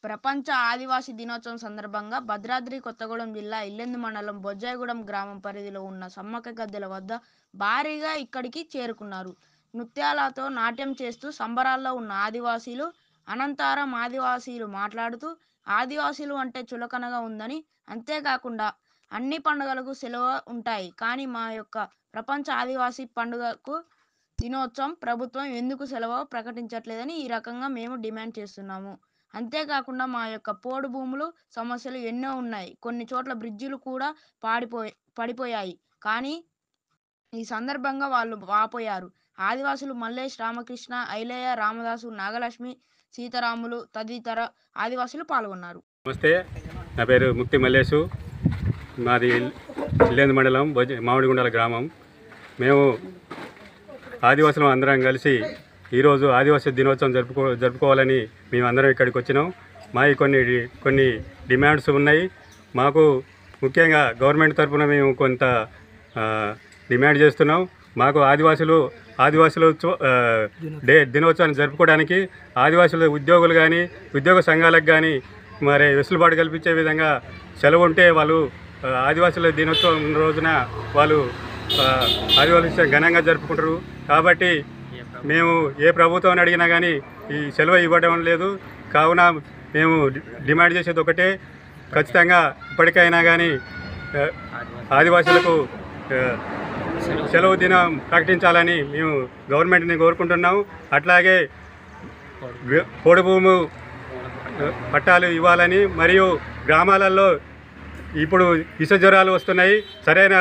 ప్రపంచ ఆదివాసీ దినోత్సవం సందర్భంగా భద్రాద్రి కొత్తగూడెం జిల్లా ఇల్లెందు మండలం బొజ్జాయిగూడెం గ్రామం పరిధిలో ఉన్న సమ్మక్క గద్దెల వద్ద భారీగా ఇక్కడికి చేరుకున్నారు. నృత్యాలతో నాట్యం చేస్తూ సంబరాల్లో ఉన్న ఆదివాసీలు. అనంతరం ఆదివాసీలు మాట్లాడుతూ ఆదివాసీలు అంటే చులకనగా ఉందని, అంతేకాకుండా అన్ని పండుగలకు సెలవు ఉంటాయి, కానీ మా యొక్క ప్రపంచ ఆదివాసీ పండుగకు దినోత్సవం ప్రభుత్వం ఎందుకు సెలవు ప్రకటించట్లేదని ఈ రకంగా మేము డిమాండ్ చేస్తున్నాము. అంతేకాకుండా మా యొక్క పోడు భూములు సమస్యలు ఎన్నో ఉన్నాయి. కొన్ని చోట్ల బ్రిడ్జిలు కూడా పడిపోయాయి. కానీ ఈ సందర్భంగా వాళ్ళు వాపోయారు. ఆదివాసులు మల్లేష్, రామకృష్ణ, ఐలయ్య, రామదాసు, నాగలక్ష్మి, సీతారాములు తదితర ఆదివాసులు పాల్గొన్నారు. నమస్తే, నా పేరు ముక్తి మల్లేషు. మాది ఇల్లెందు మండలం మామిడిగుండాల గ్రామం. మేము ఆదివాసులు అందరం కలిసి ఈరోజు ఆదివాసీ దినోత్సవం జరుపుకోవాలని మేమందరం ఇక్కడికి వచ్చినాం. మాకు కొన్ని డిమాండ్స్ ఉన్నాయి. మాకు ముఖ్యంగా గవర్నమెంట్ తరఫున మేము కొంత డిమాండ్ చేస్తున్నాం. మాకు ఆదివాసులు దినోత్సవాన్ని జరుపుకోవడానికి ఆదివాసుల ఉద్యోగులు కానీ ఉద్యోగ సంఘాలకు కానీ మరి వెసులుబాటు కల్పించే విధంగా సెలవు ఉంటే వాళ్ళు ఆదివాసుల దినోత్సవం రోజున వాళ్ళు ఆదివాసీ ఘనంగా జరుపుకుంటారు. కాబట్టి మేము ఏ ప్రభుత్వాన్ని అడిగినా కానీ ఈ సెలవు ఇవ్వడం లేదు. కావున మేము డిమాండ్ చేసేది ఒకటే, ఖచ్చితంగా ఇప్పటికైనా కానీ ఆదివాసులకు సెలవు దినం ప్రకటించాలని మేము గవర్నమెంట్ని కోరుకుంటున్నాము. అట్లాగే పోడు భూము పట్టాలు ఇవ్వాలని, మరియు గ్రామాలలో ఇప్పుడు విష జ్వరాలు వస్తున్నాయి, సరైన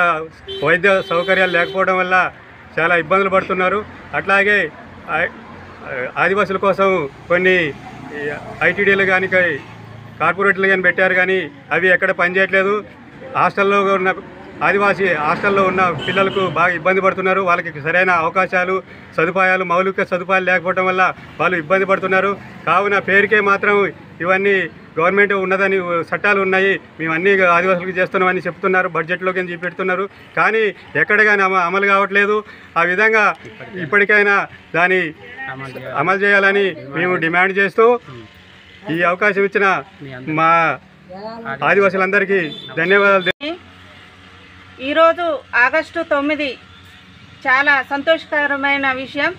వైద్య సౌకర్యాలు లేకపోవడం వల్ల చాలా ఇబ్బందులు పడుతున్నారు. అట్లాగే ఆదివాసుల కోసం కొన్ని ఐటీడీలు కానీ కార్పొరేట్లు కానీ పెట్టారు, కానీ అవి ఎక్కడ పనిచేయట్లేదు. హాస్టల్లో ఉన్న పిల్లలకు బాగా ఇబ్బంది పడుతున్నారు. వాళ్ళకి సరైన అవకాశాలు, సదుపాయాలు, మౌలిక సదుపాయాలు లేకపోవడం వల్ల వాళ్ళు ఇబ్బంది పడుతున్నారు. కావున పేరుకే మాత్రం ఇవన్నీ గవర్నమెంట్ ఉన్నదని చట్టాలు ఉన్నాయి, మేము అన్నీ ఆదివాసులకు చేస్తున్నామని చెప్తున్నారు, బడ్జెట్లోకి చూపెడుతున్నారు, కానీ ఎక్కడ కానీ అమలు కావట్లేదు. ఆ విధంగా ఇప్పటికైనా దాన్ని అమలు చేయాలని మేము డిమాండ్ చేస్తూ ఈ అవకాశం ఇచ్చిన మా ఆదివాసులందరికీ ధన్యవాదాలు. ఈరోజు ఆగస్టు 9 చాలా సంతోషకరమైన విషయం.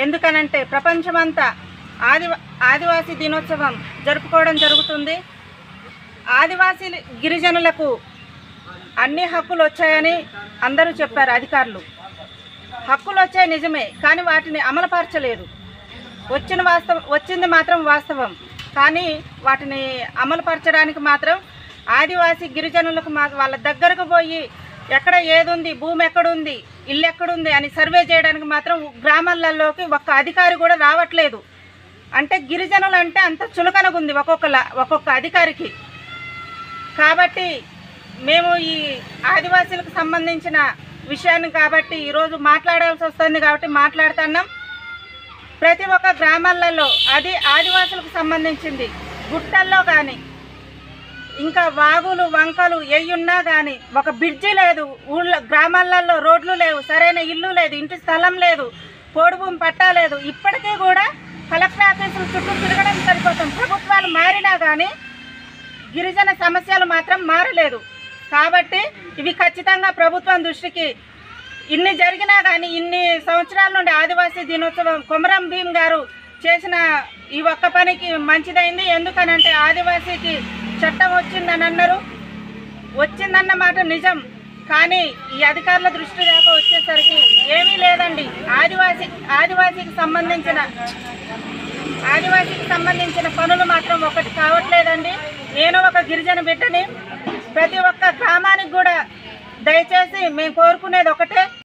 ఎందుకనంటే ప్రపంచమంతా ఆదివాసీ దినోత్సవం జరుపుకోవడం జరుగుతుంది. ఆదివాసీ గిరిజనులకు అన్ని హక్కులు వచ్చాయని అందరూ చెప్పారు అధికారులు. హక్కులు వచ్చాయి నిజమే, కానీ వాటిని అమలుపరచలేదు. వచ్చింది మాత్రం వాస్తవం, కానీ వాటిని అమలుపరచడానికి మాత్రం ఆదివాసీ గిరిజనులకు వాళ్ళ దగ్గరకు పోయి ఎక్కడ ఏదుంది, భూమి ఎక్కడుంది, ఇల్లు ఎక్కడుంది అని సర్వే చేయడానికి మాత్రం గ్రామాలలోకి ఒక్క అధికారి కూడా రావట్లేదు. అంటే గిరిజనులు అంటే అంత చులకనగుంది ఒక్కొక్క అధికారికి. కాబట్టి మేము ఈ ఆదివాసీలకు సంబంధించిన విషయాన్ని కాబట్టి ఈరోజు మాట్లాడాల్సి వస్తుంది, కాబట్టి మాట్లాడుతున్నాం. ప్రతి ఒక్క గ్రామాలలో అది ఆదివాసులకు సంబంధించింది. గుట్టల్లో కానీ ఇంకా వాగులు వంకలు ఏయున్నా కానీ ఒక బ్రిడ్జి లేదు, గ్రామాలలో రోడ్లు లేవు, సరైన ఇల్లు లేదు, ఇంటి స్థలం లేదు, పోడు భూమి పట్టా లేదు. ఇప్పటికీ కూడా కలెక్టర్ ఆఫీసులు చుట్టూ తిరగడం సరిపోతాం. ప్రభుత్వాలు మారినా కానీ గిరిజన సమస్యలు మాత్రం మారలేదు. కాబట్టి ఇవి ఖచ్చితంగా ప్రభుత్వం దృష్టికి ఇన్ని జరిగినా కానీ ఇన్ని సంవత్సరాల నుండి ఆదివాసీ దినోత్సవం కొమరం భీం గారు చేసిన ఈ ఒక్క పనికి మంచిదైంది. ఎందుకనంటే ఆదివాసీకి చట్టం వచ్చిందని అన్నారు, వచ్చిందన్న మాట నిజం, కానీ ఈ అధికారుల దృష్టి దాకా వచ్చేసరికి ఏమీ లేదండి. ఆదివాసీకి సంబంధించిన పనులు మాత్రం ఒకటి కావట్లేదండి. నేను ఒక గిరిజన బిడ్డని. ప్రతి ఒక్క గ్రామానికి కూడా దయచేసి మేము కోరుకునేది ఒకటే,